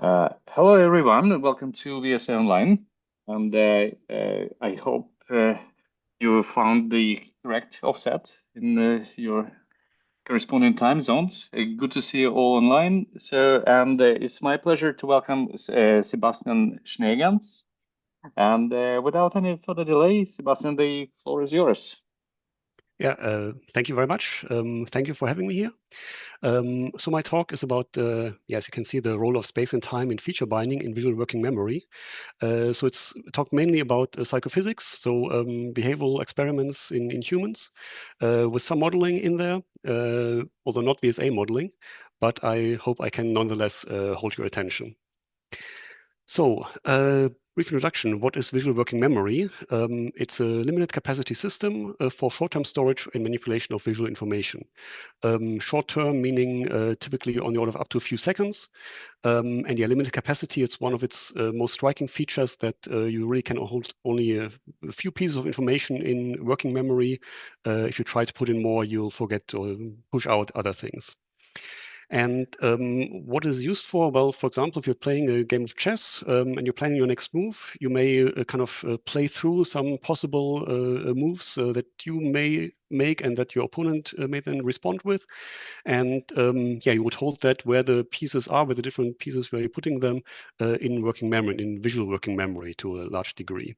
Hello, everyone, and welcome to VSAONLINE. And I hope you found the correct offset in your corresponding time zones. Good to see you all online. And it's my pleasure to welcome Sebastian Schneegans. And without any further delay, Sebastian, the floor is yours. Yeah, thank you very much. Thank you for having me here. So my talk is about, as you can see, the role of space and time in feature binding in visual working memory. So it's talk mainly about psychophysics, so behavioral experiments in humans, with some modeling in there, although not VSA modeling, but I hope I can nonetheless hold your attention. So, brief introduction. What is visual working memory? It's a limited capacity system for short-term storage and manipulation of visual information. Short-term meaning typically on the order of up to a few seconds. And yeah, limited capacity, it's one of its most striking features that you really can hold only a few pieces of information in working memory. If you try to put in more, you'll forget or push out other things. And what is used for? Well, for example, if you're playing a game of chess and you're planning your next move, you may kind of play through some possible moves that you may make and that your opponent may then respond with. And yeah, you would hold that where the pieces are, where the different pieces, where you're putting them in working memory, in visual working memory to a large degree.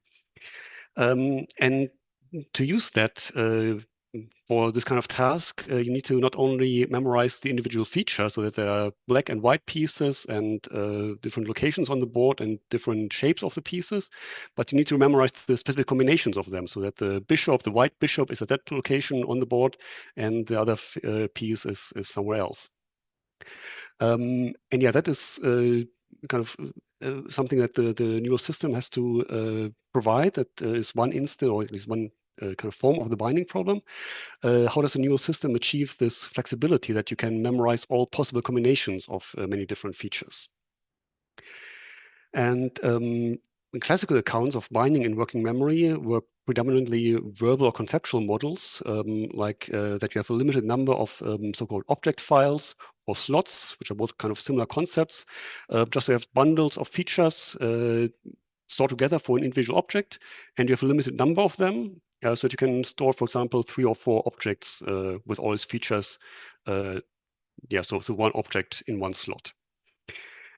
And to use that for this kind of task, you need to not only memorize the individual features so that there are black and white pieces and different locations on the board and different shapes of the pieces, but you need to memorize the specific combinations of them so that the bishop, the white bishop, is at that location on the board and the other piece is somewhere else. And yeah, that is kind of something that the neural system has to provide. That is one instant, or at least one kind of form of the binding problem. How does a neural system achieve this flexibility that you can memorize all possible combinations of many different features? And classical accounts of binding in working memory were predominantly verbal or conceptual models, like that you have a limited number of so-called object files or slots, which are both kind of similar concepts. Just so you have bundles of features stored together for an individual object, and you have a limited number of them, so that you can store, for example, 3 or 4 objects with all its features. So one object in one slot.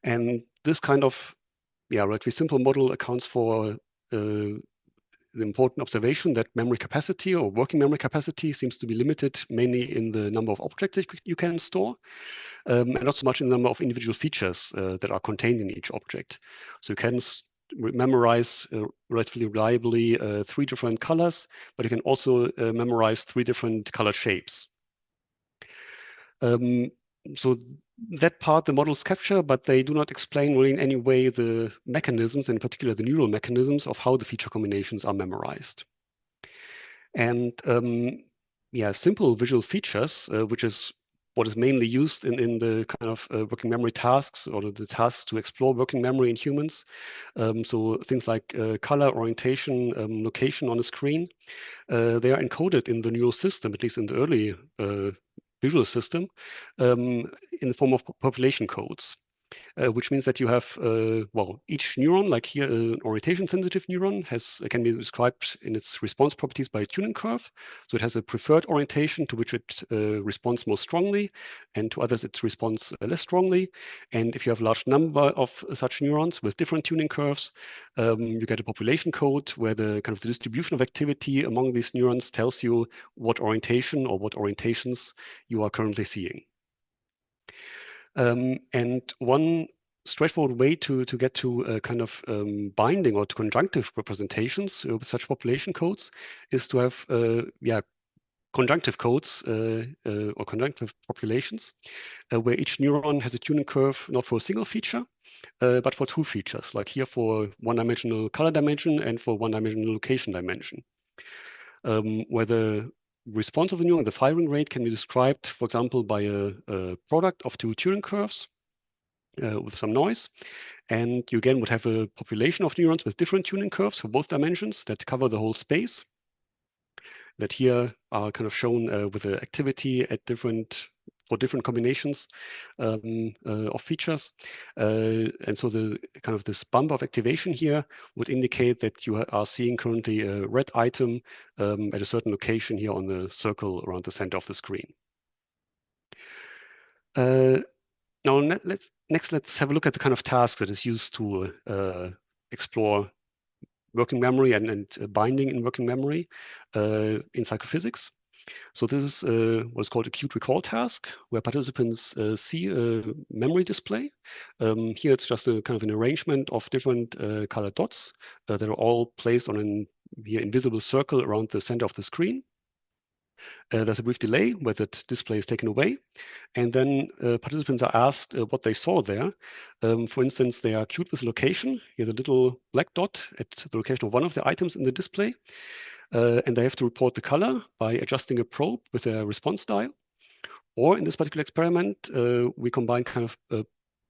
And this kind of relatively simple model accounts for the important observation that memory capacity or working memory capacity seems to be limited mainly in the number of objects that you can store, and not so much in the number of individual features that are contained in each object. So you can memorize relatively reliably 3 different colors, but you can also memorize 3 different color shapes. So that part the models capture, but they do not explain really in any way the mechanisms, in particular the neural mechanisms of how the feature combinations are memorized. And simple visual features, which is what is mainly used in the kind of working memory tasks or the tasks to explore working memory in humans. So things like color, orientation, location on a screen, they are encoded in the neural system, at least in the early visual system, in the form of population codes. Which means that you have, each neuron, like here, an orientation-sensitive neuron, can be described in its response properties by a tuning curve. So it has a preferred orientation to which it responds most strongly, and to others it responds less strongly. And if you have a large number of such neurons with different tuning curves, you get a population code where the kind of the distribution of activity among these neurons tells you what orientation or what orientations you are currently seeing. And one straightforward way to get to a kind of binding or to conjunctive representations with such population codes is to have conjunctive codes or conjunctive populations where each neuron has a tuning curve not for a single feature, but for 2 features, like here for one-dimensional color dimension and for one-dimensional location dimension, where the response of the neuron, the firing rate, can be described, for example, by a product of 2 tuning curves with some noise. And you again would have a population of neurons with different tuning curves for both dimensions that cover the whole space, that here are kind of shown with the activity at different for different combinations of features. And so the kind of this bump of activation here would indicate that you are seeing currently a red item at a certain location here on the circle around the center of the screen. Now, let's have a look at the kind of task that is used to explore working memory and binding in working memory in psychophysics. So this is what's called a queued recall task, where participants see a memory display. Here it's just a kind of an arrangement of different colored dots that are all placed on an invisible circle around the center of the screen. There's a brief delay where that display is taken away. And then participants are asked what they saw there. For instance, they are queued with a location. Here's a little black dot at the location of one of the items in the display. And they have to report the color by adjusting a probe with a response dial. Or in this particular experiment, we combine kind of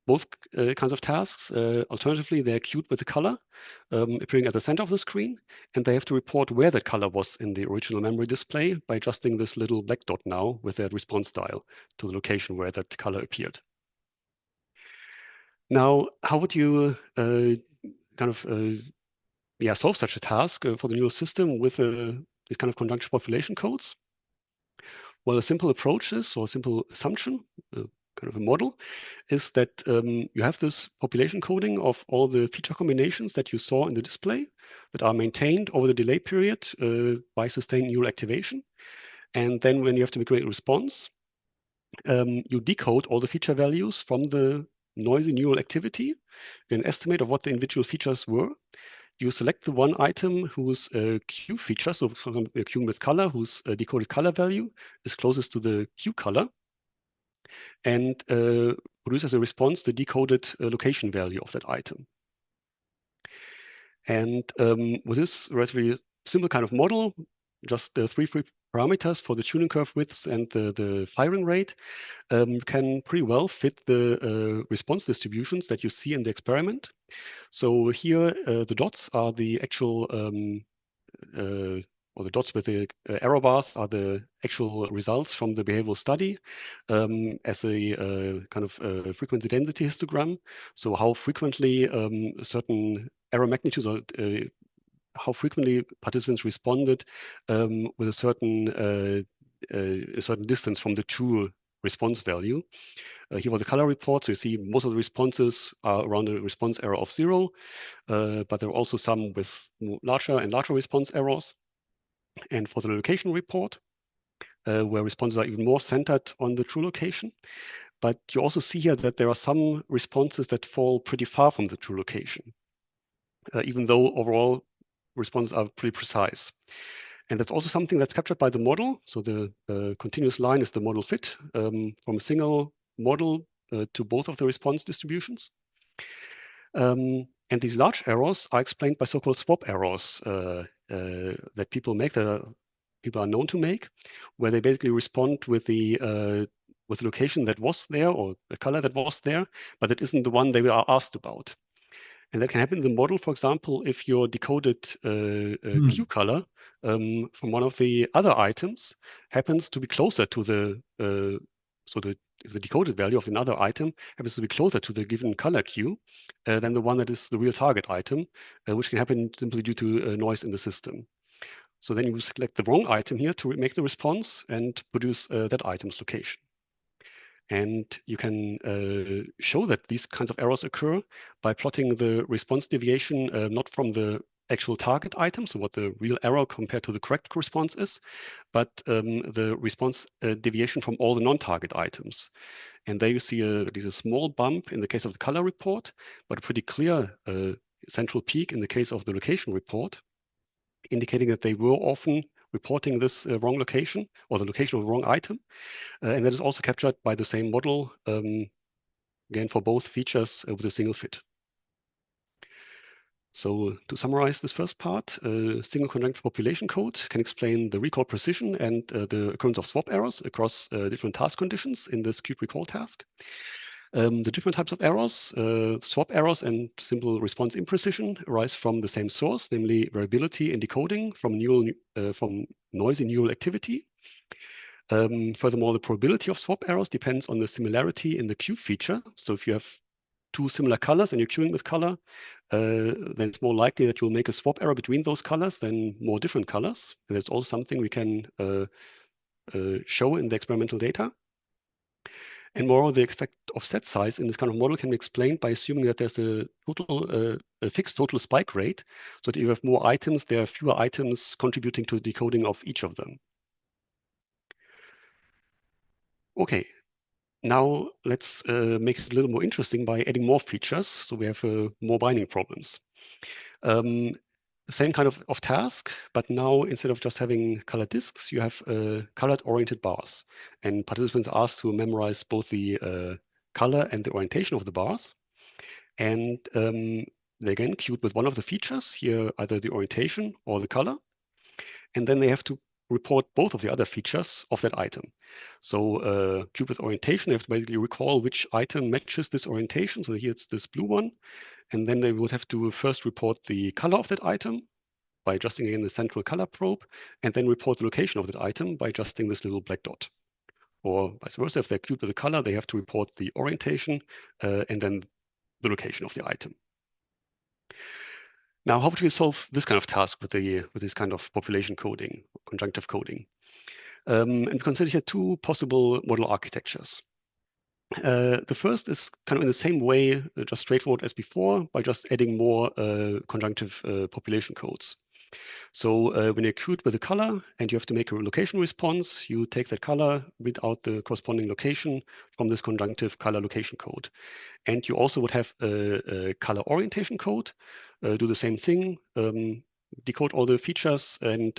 both kinds of tasks. Alternatively, they're queued with the color appearing at the center of the screen, and they have to report where that color was in the original memory display by adjusting this little black dot now with that response dial to the location where that color appeared. Now, how would you solve such a task for the neural system with these kind of conjunction population codes? Well, a simple approach is, or a simple assumption, kind of a model, is that you have this population coding of all the feature combinations that you saw in the display that are maintained over the delay period by sustained neural activation. And then when you have to make a response, you decode all the feature values from the noisy neural activity, an estimate of what the individual features were. You select the one item whose Q feature, so for example, a Q with color, whose decoded color value is closest to the Q color, and produce as a response the decoded location value of that item. And with this relatively simple kind of model, just the three parameters for the tuning curve widths and the firing rate can pretty well fit the response distributions that you see in the experiment. So here, the dots are the actual, or the dots with the arrow bars are the actual results from the behavioral study as a kind of frequency density histogram. So how frequently certain error magnitudes or how frequently participants responded with a certain distance from the true response value. Here was the color report. So you see most of the responses are around a response error of 0, but there are also some with larger and larger response errors. And for the location report, where responses are even more centered on the true location. But you also see here that there are some responses that fall pretty far from the true location, even though overall responses are pretty precise. And that's also something that's captured by the model. So the continuous line is the model fit from a single model to both of the response distributions. And these large errors are explained by so-called swap errors that people make, that people are known to make, where they basically respond with the location that was there or the color that was there, but that isn't the one they are asked about. And that can happen in the model, for example, if your decoded Q color from one of the other items happens to be closer to the, if the decoded value of another item happens to be closer to the given color Q than the one that is the real target item, which can happen simply due to noise in the system. So then you select the wrong item here to make the response and produce that item's location. And you can show that these kinds of errors occur by plotting the response deviation not from the actual target item, so what the real error compared to the correct response is, but the response deviation from all the non-target items. And there you see there's a small bump in the case of the color report, but a pretty clear central peak in the case of the location report, indicating that they were often reporting this wrong location or the location of the wrong item. And that is also captured by the same model, again, for both features with a single fit. So to summarize this first part, single conjunction population code can explain the recall precision and the occurrence of swap errors across different task conditions in this queued recall task. The different types of errors, swap errors and simple response imprecision, arise from the same source, namely variability in decoding from noisy neural activity. Furthermore, the probability of swap errors depends on the similarity in the Q feature. So if you have two similar colors and you're queuing with color, then it's more likely that you'll make a swap error between those colors than more different colors. And that's also something we can show in the experimental data. And moreover, the expected offset size in this kind of model can be explained by assuming that there's a total, a fixed total spike rate. So that you have more items, there are fewer items contributing to the decoding of each of them. Okay, now let's make it a little more interesting by adding more features. So we have more binding problems. Same kind of task, but now instead of just having colored disks, you have colored oriented bars. And participants are asked to memorize both the color and the orientation of the bars. And they again queued with one of the features here, either the orientation or the color. And then they have to report both of the other features of that item. So queued with orientation, they have to basically recall which item matches this orientation. So here it's this blue one. And then they would have to first report the color of that item by adjusting again the central color probe, and then report the location of that item by adjusting this little black dot. Or vice versa, if they're queued with the color, they have to report the orientation and then the location of the item. Now, how would we solve this kind of task with this kind of population coding, conjunctive coding? And we consider here two possible model architectures. The first is kind of in the same way, just straightforward as before, by just adding more conjunctive population codes. So when you're queued with a color and you have to make a location response, you take that color, read out the corresponding location from this conjunctive color location code. And you also would have a color orientation code, do the same thing, decode all the features and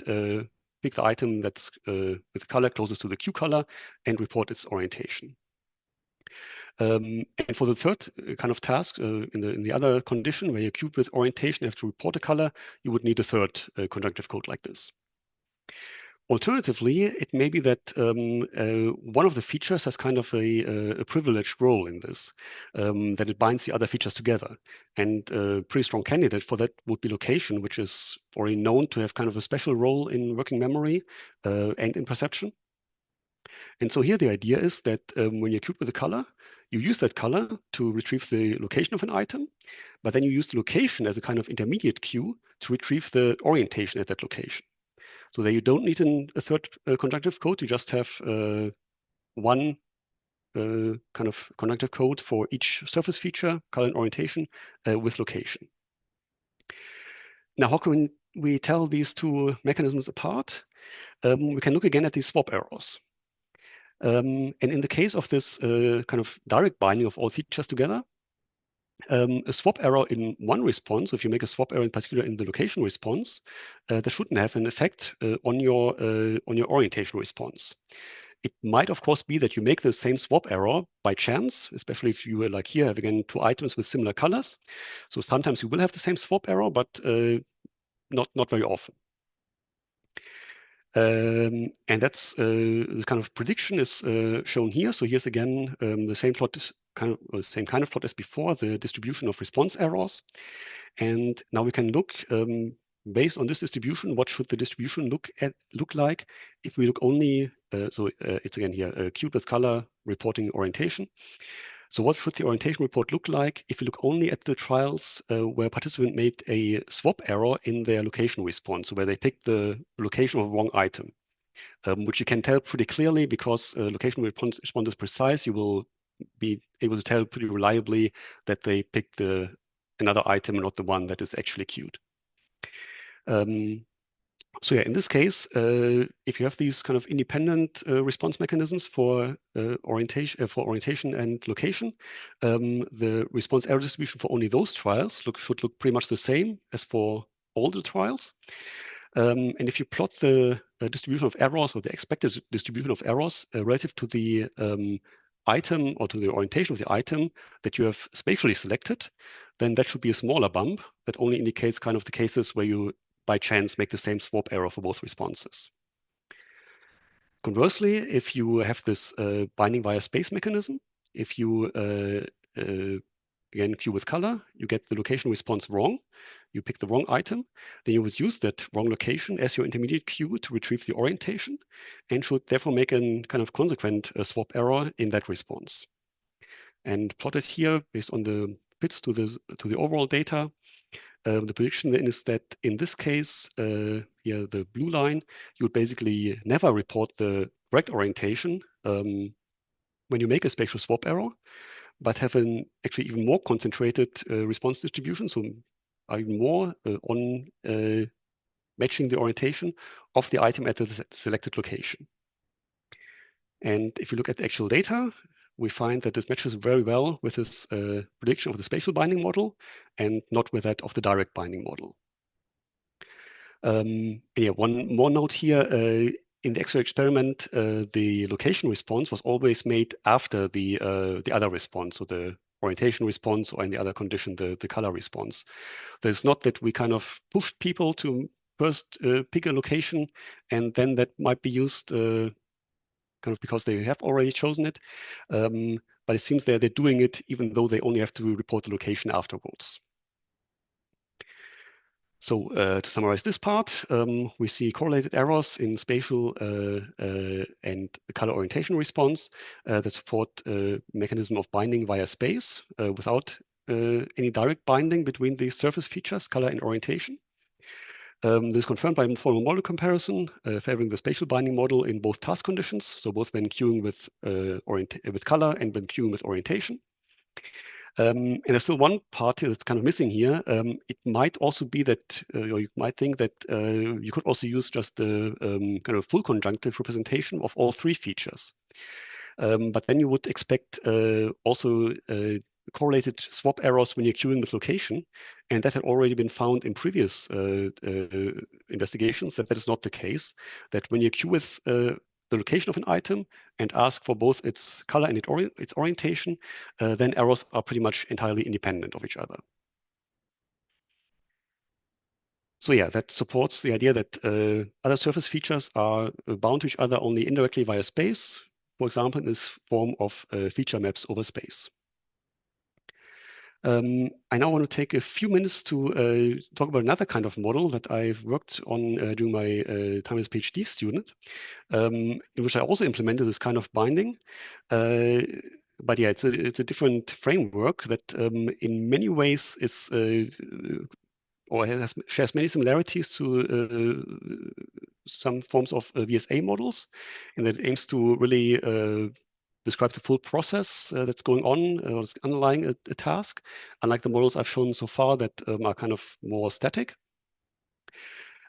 pick the item that's with the color closest to the Q color and report its orientation. And for the third kind of task, in the other condition where you're queued with orientation, you have to report a color, you would need a third conjunctive code like this. Alternatively, it may be that one of the features has kind of a privileged role in this, that it binds the other features together. And a pretty strong candidate for that would be location, which is already known to have kind of a special role in working memory and in perception. And so here the idea is that when you're queued with a color, you use that color to retrieve the location of an item, but then you use the location as a kind of intermediate queue to retrieve the orientation at that location. So there you don't need a third conjunctive code, you just have one kind of conjunctive code for each surface feature, color and orientation with location. Now, how can we tell these two mechanisms apart? We can look again at these swap errors. And in the case of this kind of direct binding of all features together, a swap error in one response, if you make a swap error in particular in the location response, that shouldn't have an effect on your orientation response. It might, of course, be that you make the same swap error by chance, especially if you like here have again two items with similar colors. So sometimes you will have the same swap error, but not very often. And that's the kind of prediction is shown here. So here's again the same plot, same kind of plot as before, the distribution of response errors. And now we can look based on this distribution, what should the distribution look like if we look only, it's again here, queued with color reporting orientation. So what should the orientation report look like if you look only at the trials where a participant made a swap error in their location response, so where they picked the location of the wrong item, which you can tell pretty clearly because location response is precise. You will be able to tell pretty reliably that they picked another item and not the one that is actually queued. So yeah, in this case, if you have these kind of independent response mechanisms for orientation and location, the response error distribution for only those trials should look pretty much the same as for all the trials. And if you plot the distribution of errors or the expected distribution of errors relative to the item or to the orientation of the item that you have spatially selected, then that should be a smaller bump that only indicates kind of the cases where you by chance make the same swap error for both responses. Conversely, if you have this binding via space mechanism, if you again queue with color, you get the location response wrong. you pick the wrong item, then you would use that wrong location as your intermediate queue to retrieve the orientation, and should therefore make a kind of consequent swap error in that response. And plotted here based on the bits to the overall data, the prediction then is that in this case, here the blue line, you would basically never report the correct orientation when you make a spatial swap error, but have an actually even more concentrated response distribution, so are even more on matching the orientation of the item at the selected location. And if you look at the actual data, we find that this matches very well with this prediction of the spatial binding model and not with that of the direct binding model. Yeah, one more note here. In the actual experiment, the location response was always made after the other response, so the orientation response, or in the other condition, the color response. So it's not that we kind of pushed people to first pick a location, and then that might be used kind of because they have already chosen it. But it seems they're doing it even though they only have to report the location afterwards. So to summarize this part, we see correlated errors in spatial and the color orientation response that support mechanism of binding via space without any direct binding between these surface features, color and orientation. This is confirmed by formal model comparison, favoring the spatial binding model in both task conditions, so both when queuing with color and when queuing with orientation. And there's still one part that's kind of missing here. It might also be that, or you might think that you could also use just the kind of full conjunctive representation of all three features. But then you would expect also correlated swap errors when you're queuing with location. And that had already been found in previous investigations that is not the case, that when you queue with the location of an item and ask for both its color and its orientation, then errors are pretty much entirely independent of each other. So yeah, that supports the idea that other surface features are bound to each other only indirectly via space, for example, in this form of feature maps over space. I now want to take a few minutes to talk about another kind of model that I've worked on during my time as a PhD student, in which I also implemented this kind of binding. But yeah, it's a different framework that in many ways is or shares many similarities to some forms of VSA models, and that aims to really describe the full process that's going on or underlying a task, unlike the models I've shown so far that are kind of more static.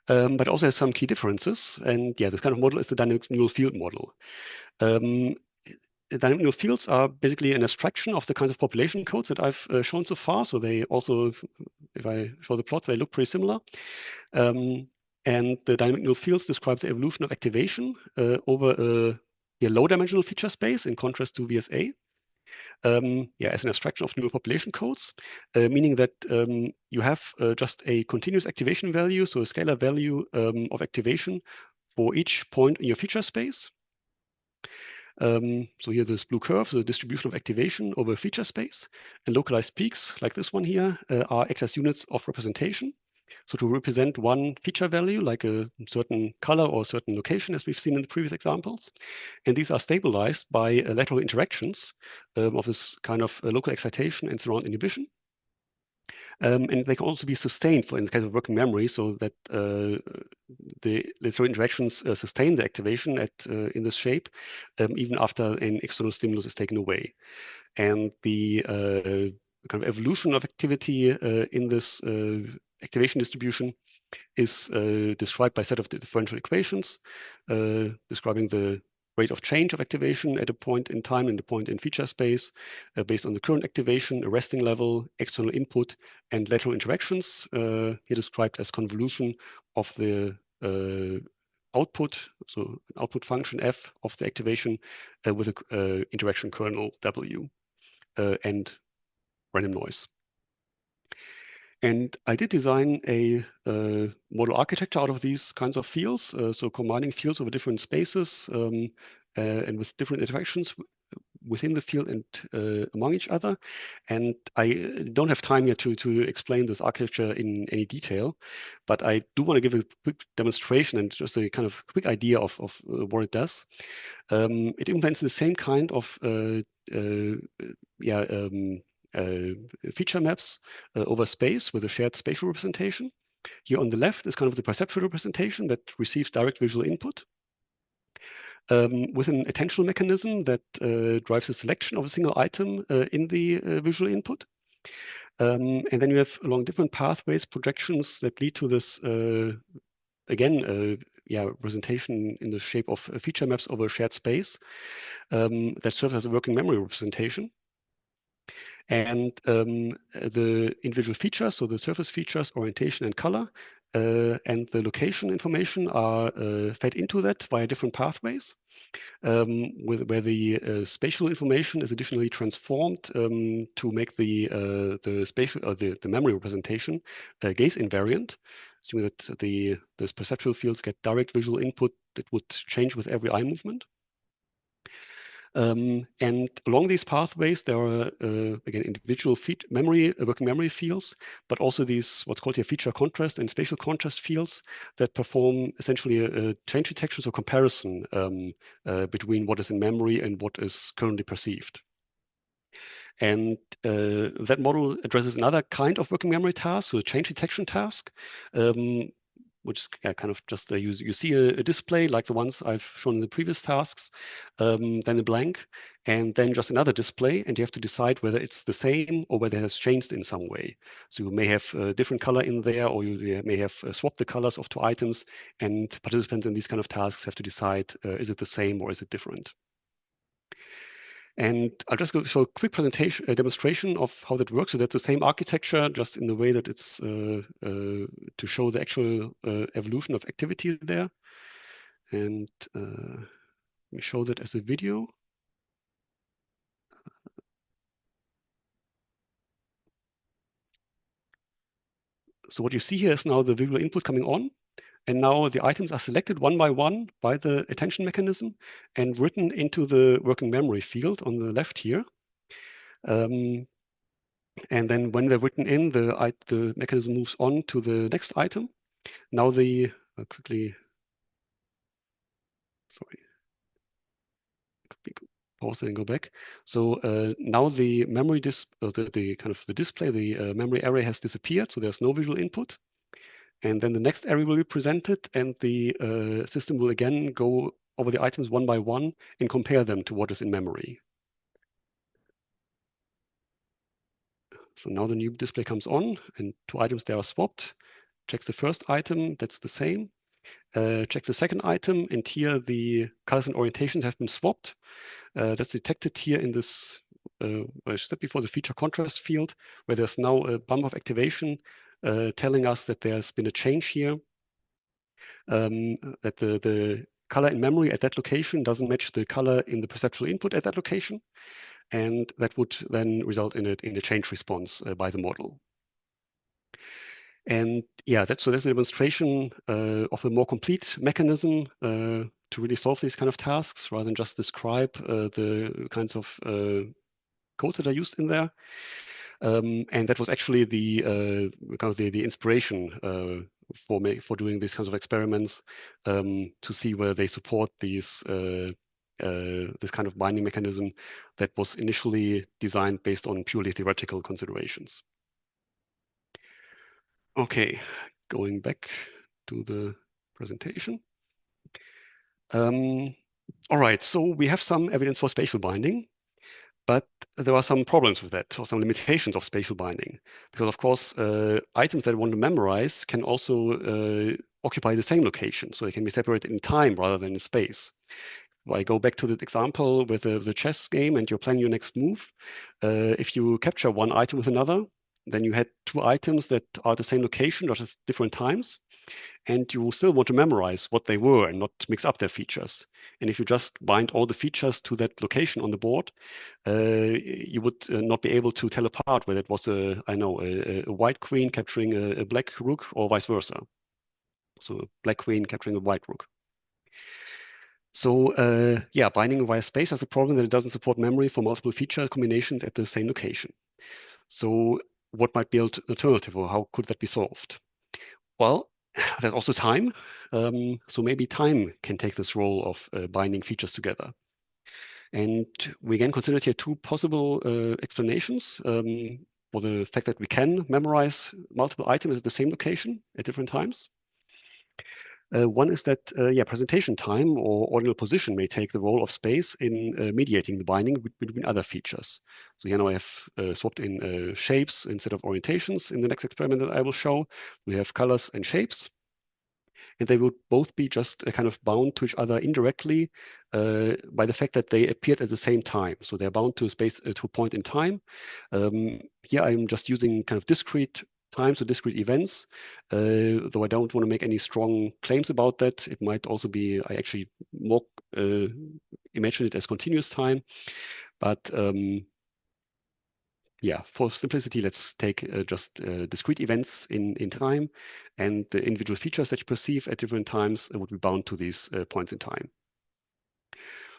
But also has some key differences. And yeah, this kind of model is the dynamic neural field model. Dynamic neural fields are basically an abstraction of the kinds of population codes that I've shown so far. So they also, if I show the plots, they look pretty similar. And the dynamic neural fields describes the evolution of activation over a low-dimensional feature space in contrast to VSA. Yeah, as an abstraction of neural population codes, meaning that you have just a continuous activation value, so a scalar value of activation for each point in your feature space. So here this blue curve, the distribution of activation over a feature space, and localized peaks like this one here are excess units of representation. So to represent one feature value, like a certain color or a certain location, as we've seen in the previous examples. And these are stabilized by lateral interactions of this kind of local excitation and surround inhibition. And they can also be sustained in the case of working memory, so that the lateral interactions sustain the activation in this shape, even after an external stimulus is taken away. And the kind of evolution of activity in this activation distribution is described by a set of differential equations describing the rate of change of activation at a point in time and a point in feature space based on the current activation, a resting level, external input, and lateral interactions, here described as convolution of the output, so an output function f of the activation with an interaction kernel w and random noise. And I did design a model architecture out of these kinds of fields, so combining fields over different spaces and with different interactions within the field and among each other. And I don't have time here to explain this architecture in any detail, but I do want to give a quick demonstration and just a kind of quick idea of what it does. It implements the same kind of feature maps over space with a shared spatial representation. Here on the left is kind of the perceptual representation that receives direct visual input with an attentional mechanism that drives the selection of a single item in the visual input. And then you have along different pathways projections that lead to this, again, representation in the shape of feature maps over a shared space that serves as a working memory representation. And the individual features, so the surface features, orientation and color, and the location information are fed into that via different pathways, where the spatial information is additionally transformed to make the spatial the memory representation gaze invariant, assuming that the perceptual fields get direct visual input that would change with every eye movement. And along these pathways, there are, again, individual working memory fields, but also these what's called here feature contrast and spatial contrast fields that perform essentially a change detection or comparison between what is in memory and what is currently perceived. And that model addresses another kind of working memory task, so a change detection task, which is kind of just you see a display like the ones I've shown in the previous tasks, then a blank, and then just another display, and you have to decide whether it's the same or whether it has changed in some way. So you may have a different color in there, or you may have swapped the colors of two items, and participants in these kind of tasks have to decide, is it the same or is it different? And I'll just go show a quick presentation, a demonstration of how that works. So that's the same architecture, just in the way that it's to show the actual evolution of activity there. And let me show that as a video. So what you see here is now the visual input coming on. And now the items are selected one by one by the attention mechanism and written into the working memory field on the left here. And then when they're written in, the mechanism moves on to the next item. Now I'll quickly, sorry, pause and go back. So now the memory the kind of the display, the memory array has disappeared, so there's no visual input. And then the next array will be presented, and the system will again go over the items one by one and compare them to what is in memory. So now the new display comes on, and two items there are swapped. Checks the first item, that's the same. Checks the second item, and here the colors and orientations have been swapped. That's detected here in this step before the feature contrast field, where there's now a bump of activation telling us that there's been a change here, that the color in memory at that location doesn't match the color in the perceptual input at that location. And that would then result in a change response by the model. And yeah, that's a demonstration of a more complete mechanism to really solve these kind of tasks rather than just describe the kinds of codes that are used in there. And that was actually the kind of the inspiration for doing these kinds of experiments to see whether they support these this kind of binding mechanism that was initially designed based on purely theoretical considerations. Okay, going back to the presentation. All right, so we have some evidence for spatial binding, but there are some problems with that, or some limitations of spatial binding. Because of course, items that I want to memorize can also occupy the same location, so they can be separated in time rather than in space. If I go back to the example with the chess game and you're planning your next move, if you capture one item with another, then you had two items that are at the same location, just at different times, and you still want to memorize what they were and not mix up their features. And if you just bind all the features to that location on the board, you would not be able to tell apart whether it was a white queen capturing a black rook or vice versa. So a black queen capturing a white rook. So yeah, binding via space has a problem that it doesn't support memory for multiple feature combinations at the same location. So what might be an alternative, or how could that be solved? Well, there's also time. So maybe time can take this role of binding features together. And we again considered here two possible explanations for the fact that we can memorize multiple items at the same location at different times. One is that, yeah, presentation time or ordinal position may take the role of space in mediating the binding between other features. So here now I have swapped in shapes instead of orientations in the next experiment that I will show. We have colors and shapes, and they would both be just kind of bound to each other indirectly by the fact that they appeared at the same time. So they're bound to a space, to a point in time. Here I'm just using kind of discrete times or discrete events, though I don't want to make any strong claims about that. It might also be, I actually more imagine it as continuous time, but yeah, for simplicity, let's take just discrete events in time, and the individual features that you perceive at different times would be bound to these points in time.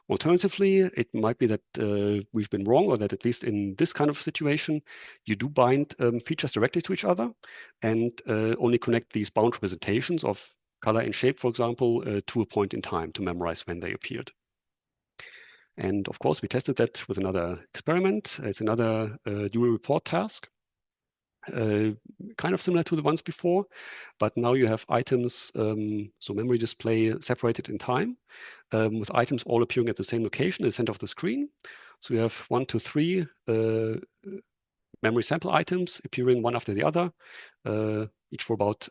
Alternatively, it might be that we've been wrong, or that at least in this kind of situation, you do bind features directly to each other and only connect these bound representations of color and shape, for example, to a point in time to memorize when they appeared. And of course, we tested that with another experiment. It's another dual report task, kind of similar to the ones before, but now you have items, so memory display separated in time, with items all appearing at the same location in the center of the screen. So you have 1 to 3 memory sample items appearing one after the other, each for about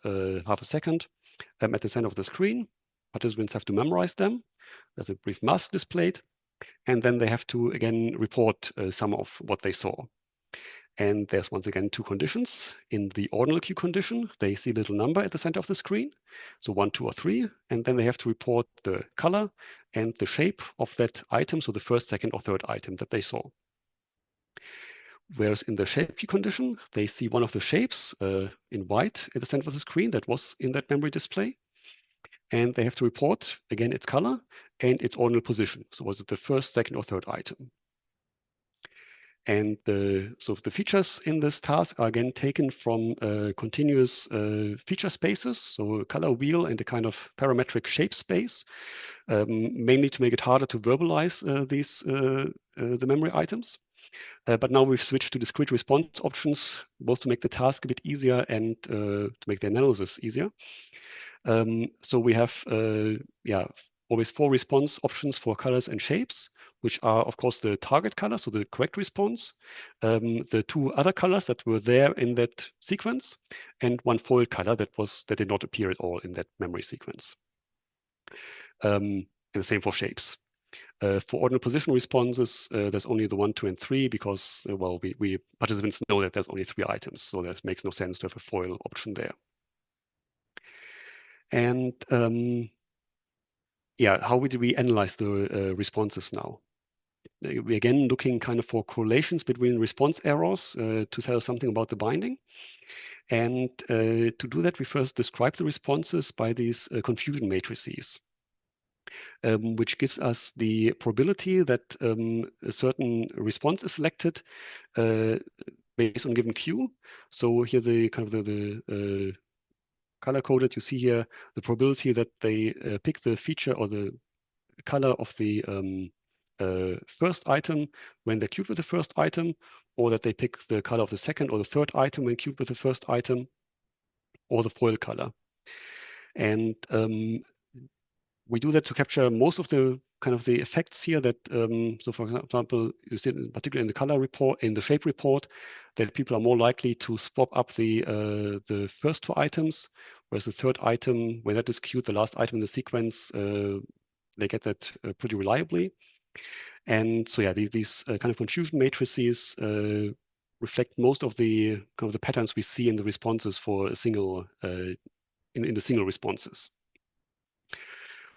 half a second at the center of the screen. Participants have to memorize them. There's a brief mask displayed, and then they have to again report some of what they saw. And there's once again two conditions. In the ordinal queue condition, they see a little number at the center of the screen, so 1, 2, or 3, and then they have to report the color and the shape of that item, so the first, second, or third item that they saw. Whereas in the shape queue condition, they see one of the shapes in white at the center of the screen that was in that memory display, and they have to report again its color and its ordinal position. So was it the first, second, or third item? And so the features in this task are again taken from continuous feature spaces, so a color wheel and a kind of parametric shape space, mainly to make it harder to verbalize the memory items. But now we've switched to discrete response options, both to make the task a bit easier and to make the analysis easier. So we have, yeah, always 4 response options for colors and shapes, which are, of course, the target color, so the correct response, the 2 other colors that were there in that sequence, and 1 foil color that did not appear at all in that memory sequence. And the same for shapes. For ordinal position responses, there's only the 1, 2, and 3 because, well, we participants know that there's only 3 items, so that makes no sense to have a foil option there. And yeah, how do we analyze the responses now? We're again looking kind of for correlations between response errors to tell something about the binding. And to do that, we first describe the responses by these confusion matrices, which gives us the probability that a certain response is selected based on a given Q. So here the kind of the color coded, you see here the probability that they pick the feature or the color of the first item when they're queued with the first item, or that they pick the color of the second or the third item when queued with the first item, or the foil color. And we do that to capture most of the kind of the effects here that, so for example, you see particularly in the color report, in the shape report, that people are more likely to swap up the first 2 items, whereas the third item, when that is queued, the last item in the sequence, they get that pretty reliably. And so, yeah, these kind of confusion matrices reflect most of the kind of the patterns we see in the responses for a single, in the single responses.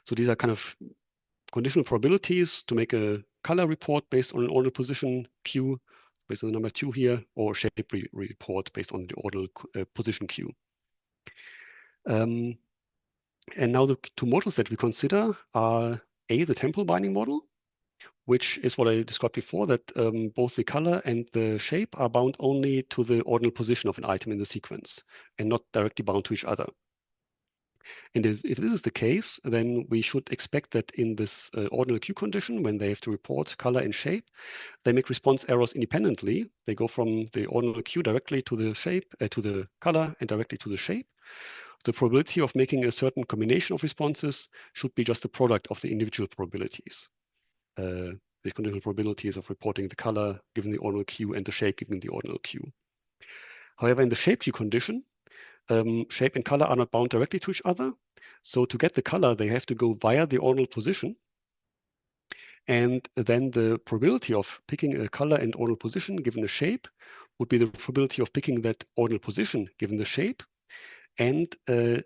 So these are kind of conditional probabilities to make a color report based on an ordinal position Q, based on the number 2 here, or shape report based on the ordinal position Q. And now the 2 models that we consider are the temporal binding model, which is what I described before, that both the color and the shape are bound only to the ordinal position of an item in the sequence and not directly bound to each other. And if this is the case, then we should expect that in this ordinal queue condition, when they have to report color and shape, they make response errors independently. They go from the ordinal queue directly to the shape, to the color, and directly to the shape. The probability of making a certain combination of responses should be just the product of the individual probabilities. The conditional probabilities of reporting the color given the ordinal queue and the shape given the ordinal queue. However, in the shape queue condition, shape and color are not bound directly to each other. So to get the color, they have to go via the ordinal position. And then the probability of picking a color and ordinal position given a shape would be the probability of picking that ordinal position given the shape, and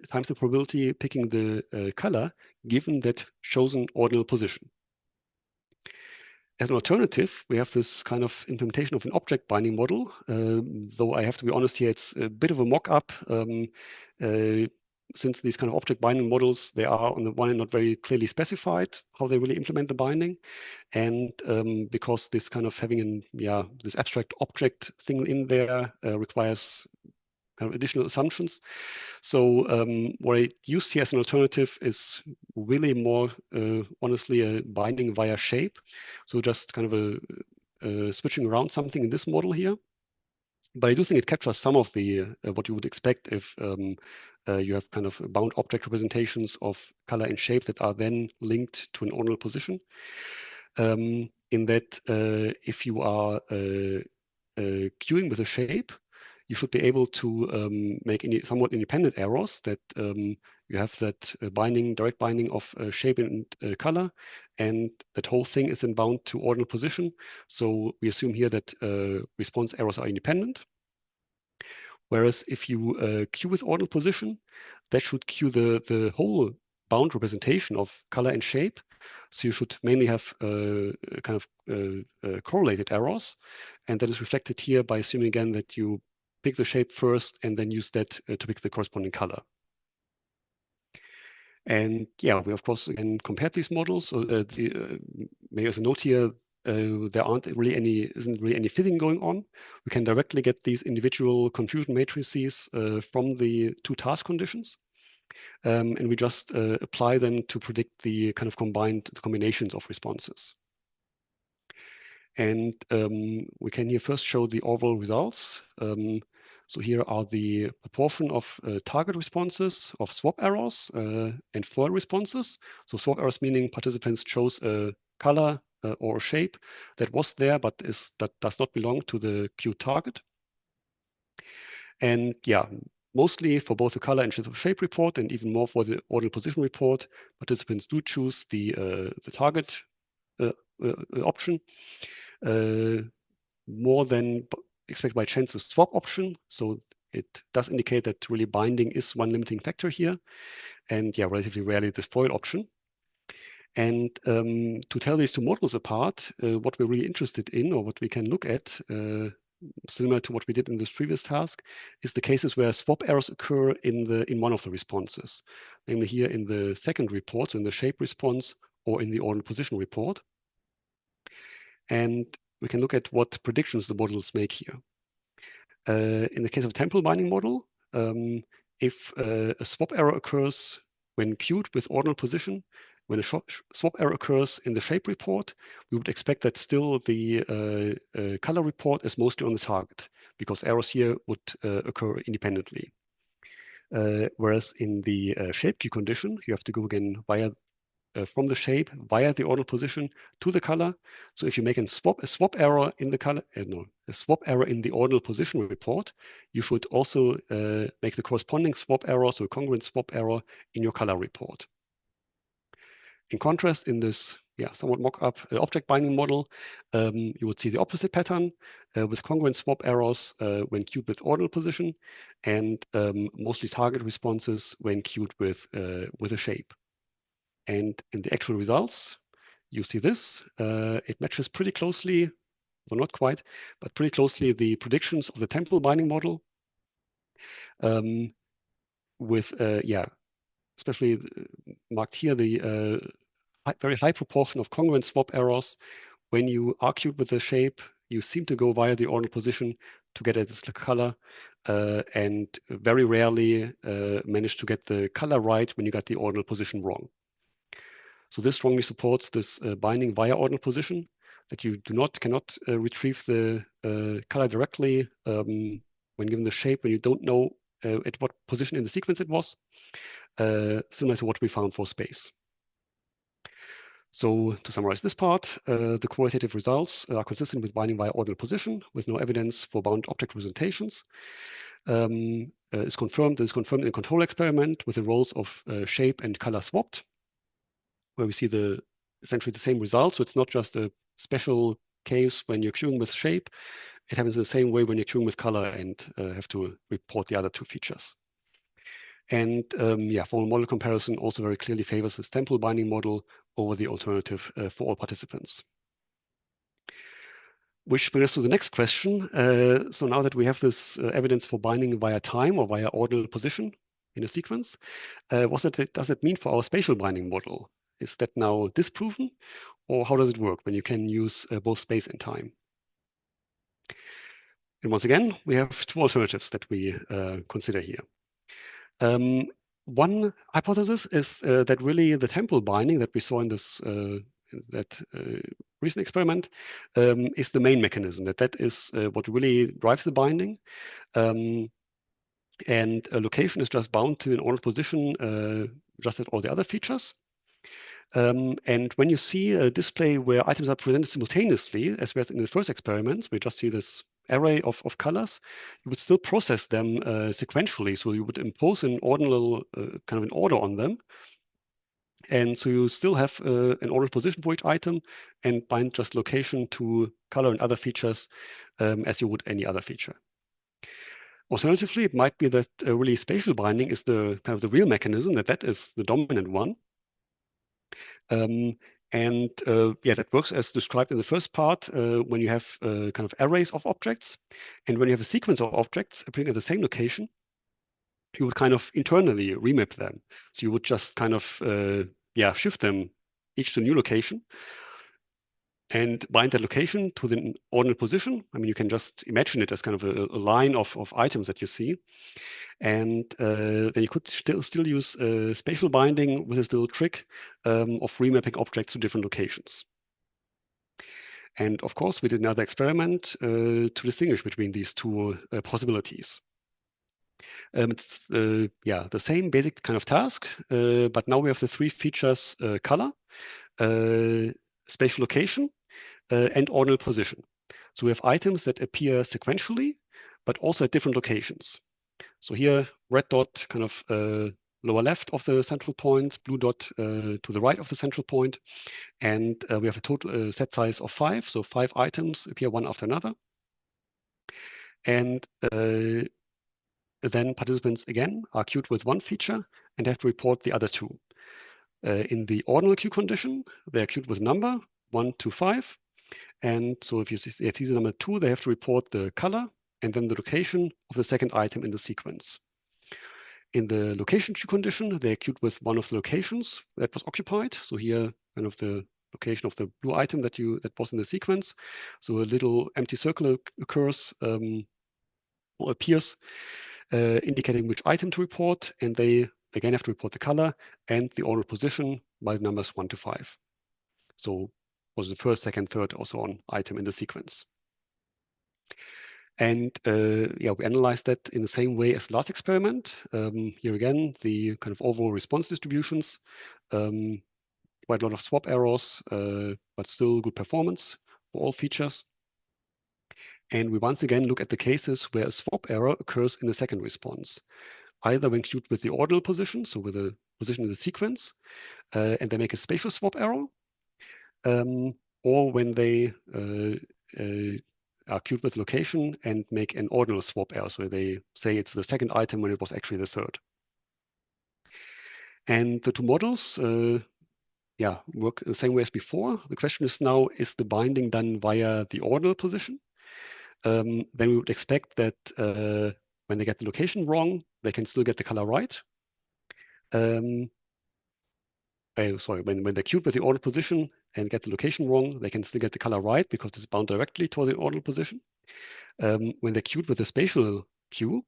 times the probability picking the color given that chosen ordinal position. As an alternative, we have this kind of implementation of an object binding model, though I have to be honest here, it's a bit of a mock-up. Since these kind of object binding models, they are on the one hand not very clearly specified how they really implement the binding, and because this kind of having this abstract object thing in there requires kind of additional assumptions. So what I used here as an alternative is really more honestly a binding via shape. So just kind of a switching around something in this model here. But I do think it captures some of the what you would expect if you have kind of bound object representations of color and shape that are then linked to an ordinal position. In that if you are queuing with a shape, you should be able to make somewhat independent errors that you have that direct binding of shape and color, and that whole thing is then bound to ordinal position. So we assume here that response errors are independent. Whereas if you queue with ordinal position, that should queue the whole bound representation of color and shape. So you should mainly have kind of correlated errors. And that is reflected here by assuming again that you pick the shape first and then use that to pick the corresponding color. And yeah, we of course again compared these models. So maybe as a note here, there isn't really any fitting going on. We can directly get these individual confusion matrices from the two task conditions. And we just apply them to predict the kind of combinations of responses. And we can here first show the overall results. So here are the proportion of target responses, of swap errors, and foil responses. So swap errors meaning participants chose a color or a shape that was there, but that does not belong to the queue target. And yeah, mostly for both the color and shape report, and even more for the ordinal position report, participants do choose the target option. More than expected by chance the swap option. So it does indicate that really binding is one limiting factor here. And yeah, relatively rarely the foil option. And to tell these two models apart, what we're really interested in, or what we can look at, similar to what we did in this previous task, is the cases where swap errors occur in one of the responses, namely here in the second report, so in the shape response or in the ordinal position report. And we can look at what predictions the models make here. In the case of a temporal binding model, if a swap error occurs when queued with ordinal position, when a swap error occurs in the shape report, we would expect that still the color report is mostly on the target, because errors here would occur independently. Whereas in the shape queue condition, you have to go again via from the shape via the ordinal position to the color. So if you make a swap error in the color, a swap error in the ordinal position report, you should also make the corresponding swap error, so a congruent swap error in your color report. In contrast, in this somewhat mock-up object binding model, you would see the opposite pattern with congruent swap errors when queued with ordinal position, and mostly target responses when queued with a shape. And in the actual results, you see this. It matches pretty closely, well, not quite, but pretty closely the predictions of the temporal binding model with, especially marked here, the very high proportion of congruent swap errors. When you argue with the shape, you seem to go via the ordinal position to get this color, and very rarely manage to get the color right when you got the ordinal position wrong. So this strongly supports this binding via ordinal position, that you cannot retrieve the color directly when given the shape, when you don't know at what position in the sequence it was, similar to what we found for space. So to summarize this part, the qualitative results are consistent with binding via ordinal position with no evidence for bound object representations. Is confirmed in a control experiment with the roles of shape and color swapped, where we see essentially the same result. So it's not just a special case when you're queuing with shape. It happens in the same way when you're queuing with color and have to report the other two features. And formal model comparison also very clearly favors this temporal binding model over the alternative for all participants. Which brings us to the next question. So now that we have this evidence for binding via time or via ordinal position in a sequence, what does that mean for our spatial binding model? Is that now disproven, or how does it work when you can use both space and time? And once again, we have two alternatives that we consider here. One hypothesis is that really the temporal binding that we saw in this recent experiment is the main mechanism, that is what really drives the binding. And a location is just bound to an ordinal position, just as all the other features. And when you see a display where items are presented simultaneously, as we had in the first experiments, we just see this array of colors, you would still process them sequentially. So you would impose an ordinal kind of an order on them. And so you still have an ordinal position for each item and bind just location to color and other features as you would any other feature. Alternatively, it might be that really spatial binding is the kind of the real mechanism, that is the dominant one. That works as described in the first part when you have kind of arrays of objects. And when you have a sequence of objects appearing at the same location, you would kind of internally remap them. So you would just kind of shift them each to a new location and bind that location to the ordinal position. I mean, you can just imagine it as kind of a line of items that you see. And then you could still use spatial binding with this little trick of remapping objects to different locations. And of course, we did another experiment to distinguish between these two possibilities. It's the same basic kind of task, but now we have the three features: color, spatial location, and ordinal position. So we have items that appear sequentially, but also at different locations. So here, red dot kind of lower left of the central point, blue dot to the right of the central point. And we have a total set size of 5. So 5 items appear one after another. And then participants again are queued with one feature and have to report the other two. In the ordinal queue condition, they are queued with number 1 to 5. And so if you see the number 2, they have to report the color and then the location of the second item in the sequence. In the location queue condition, they are queued with one of the locations that was occupied. So here, kind of the location of the blue item that was in the sequence. So a little empty circle occurs or appears, indicating which item to report, and they again have to report the color and the ordinal position by the numbers 1 to 5. So was the first, second, third, or so on item in the sequence. And we analyzed that in the same way as the last experiment. Here again, the kind of overall response distributions, quite a lot of swap errors, but still good performance for all features. And we once again look at the cases where a swap error occurs in the second response, either when queued with the ordinal position, so with a position in the sequence, and they make a spatial swap error, or when they are queued with location and make an ordinal swap error. So they say it's the second item when it was actually the third. And the two models work the same way as before. The question is now, is the binding done via the ordinal position? Then we would expect that when they get the location wrong, they can still get the color right. when they're queued with the ordered position and get the location wrong, they can still get the color right because it's bound directly to the ordered position. When they're queued with a spatial queue,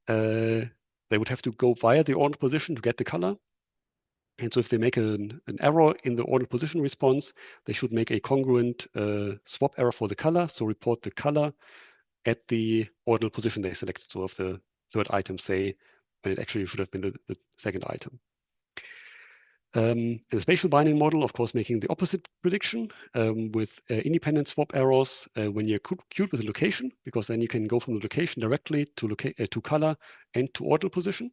they would have to go via the ordered position to get the color. And so if they make an error in the ordered position response, they should make a congruent swap error for the color. So report the color at the ordinal position they selected. So if the third item, say, when it actually should have been the second item. In the spatial binding model, of course, making the opposite prediction with independent swap errors when you're queued with a location, because then you can go from the location directly to color and to ordinal position.